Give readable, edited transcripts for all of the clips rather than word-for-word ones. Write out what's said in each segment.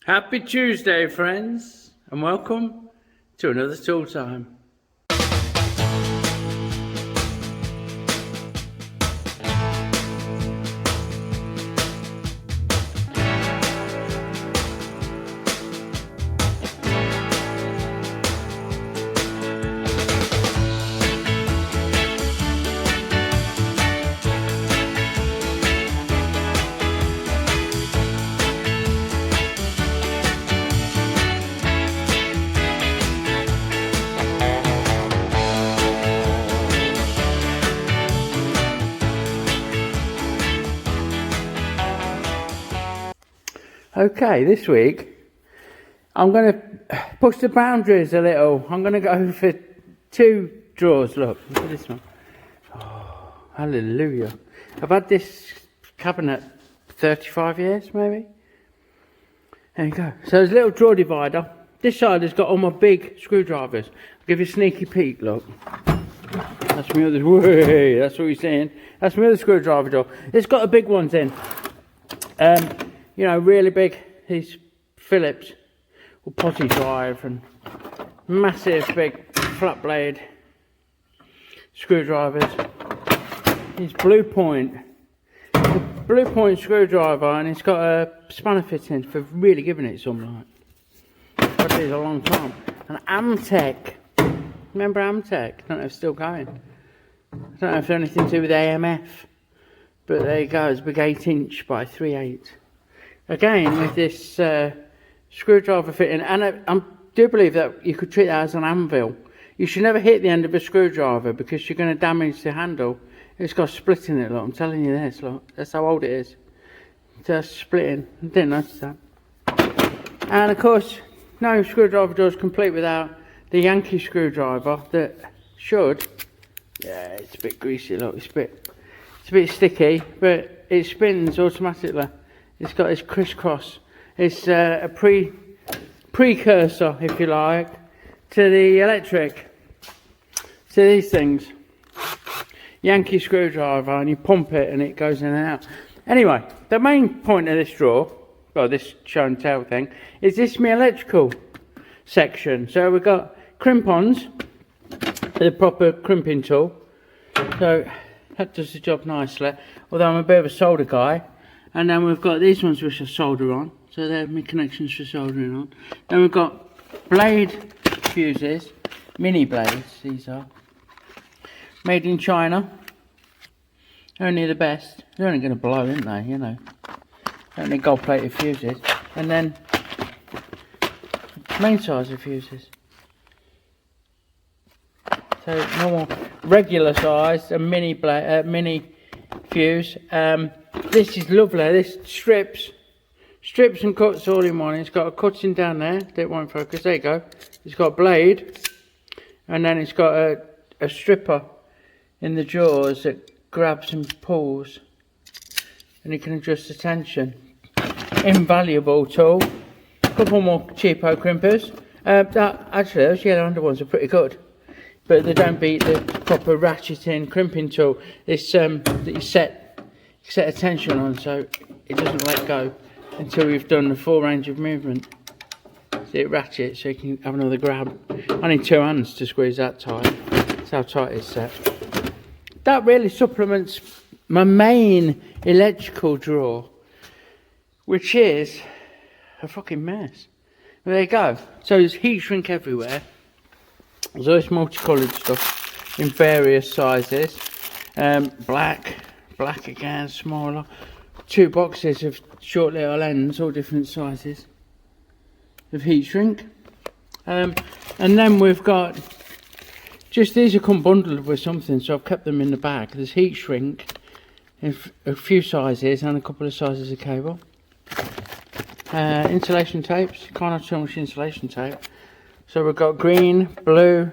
Happy Tuesday, friends, and welcome to another Tool Time. Okay, this week I'm going to push the boundaries a little. I'm going to go for 2 drawers. Look at this one. Oh, hallelujah. I've had this cabinet 35 years maybe. There you go. So there's a little drawer divider. This side has got all my big screwdrivers. I'll give you a sneaky peek, look. That's my other, way, that's what you're saying. That's my other screwdriver drawer. It's got the big ones in. You know, really big, these Phillips or potty drive, and massive big flat blade screwdrivers. These Blue Point screwdriver, and it's got a spanner fitting for really giving it some light. I've had these a long time. And Amtech, remember Amtech? I don't know if it's still going. I don't know if it's anything to do with AMF, but there you go, it's a big 8" by 3/8. Again, with this screwdriver fitting, and I do believe that you could treat that as an anvil. You should never hit the end of a screwdriver because you're going to damage the handle. It's got a split in it, look, I'm telling you this, look, that's how old it is. Just splitting, I didn't notice that. And of course, no screwdriver door is complete without the Yankee screwdriver that should, yeah, it's a bit greasy, look, it's a bit sticky, but it spins automatically. It's got this crisscross. It's a precursor, if you like, to the electric, to these things. Yankee screwdriver, and you pump it and it goes in and out. Anyway, the main point of this drawer, well, this show and tell thing, is this my electrical section. So we've got crimp-ons, the proper crimping tool. So that does the job nicely, although I'm a bit of a solder guy. And then we've got these ones which I solder on, so they're my connections for soldering on. Then we've got blade fuses, mini blades, these are. Made in China. Only the best. They're only going to blow, aren't they, you know. Only gold plated fuses. And then main size of fuses. So normal, regular size, a mini fuse. This is lovely. This strips and cuts all in one. It's got a cutting down there that won't focus. There you go. It's got a blade, and then it's got a stripper in the jaws that grabs and pulls, and you can adjust the tension. Invaluable tool. A couple more cheapo crimpers. Actually, those yellow under ones are pretty good, but they don't beat the proper ratcheting crimping tool. It's that you set a tension on so it doesn't let go until you've done the full range of movement. So it ratchets so you can have another grab. I need 2 hands to squeeze that tight. That's how tight it's set. That really supplements my main electrical drawer, which is a fucking mess. Well, there you go. So there's heat shrink everywhere. There's all this multicoloured stuff in various sizes. Black again, smaller. 2 boxes of short little ends, all different sizes of heat shrink. And then we've got, just these are come bundled with something, so I've kept them in the bag. There's heat shrink in a few sizes and a couple of sizes of cable. Insulation tapes, can't have too much insulation tape. So we've got green, blue,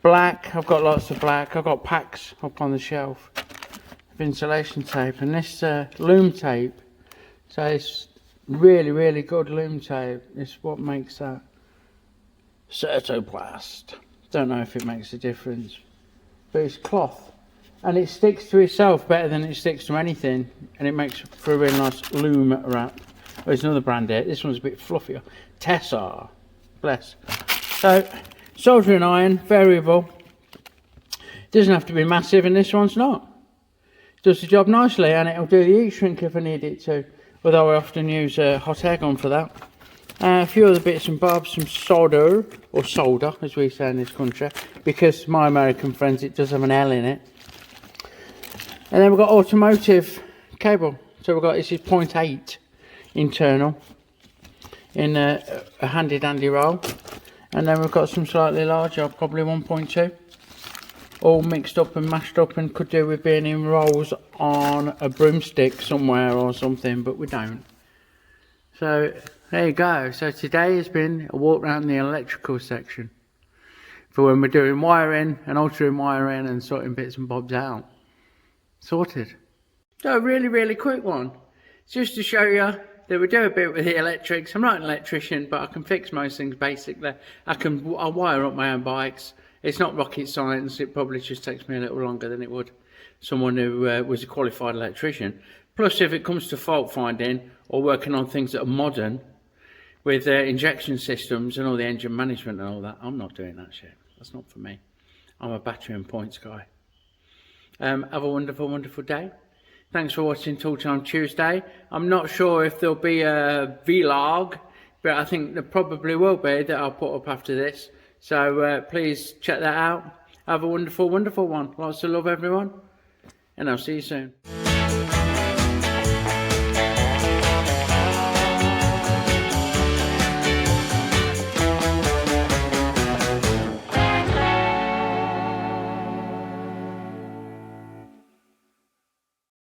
black. I've got lots of black. I've got packs up on the shelf of insulation tape, and this loom tape. So it's really good loom tape. It's what makes that Certoplast. Don't know if it makes a difference, but it's cloth, and it sticks to itself better than it sticks to anything, and it makes for a really nice loom wrap. There's another brand here. This one's a bit fluffier. Tessar. Bless. So, soldering iron, variable. Doesn't have to be massive, and this one's not. Does the job nicely, and it'll do the heat shrink if I need it to. Although I often use hot air gun for that. A few other bits and bobs, some solder, or solder as we say in this country, because my American friends, it does have an L in it. And then we've got automotive cable. So we've got, this is 0.8 internal in a handy dandy roll. And then we've got some slightly larger, probably 1.2. All mixed up and mashed up, and could do with being in rolls on a broomstick somewhere or something, but we don't. So there you go. So today has been a walk around the electrical section for when we're doing wiring and altering wiring and sorting bits and bobs out. Sorted. So a really quick one, just to show you that we do a bit with the electrics. I'm not an electrician, but I can fix most things basically. I'll wire up my own bikes. It's not rocket science. It probably just takes me a little longer than it would someone who was a qualified electrician. Plus, if it comes to fault finding or working on things that are modern with injection systems and all the engine management and all that, I'm not doing that shit. That's not for me. I'm a battery and points guy. Have a wonderful day. Thanks for watching Tooltime Tuesday. I'm not sure if there'll be a vlog, but I think there probably will be that I'll put up after this. So please check that out. Have a wonderful one. Lots of love, everyone. And I'll see you soon.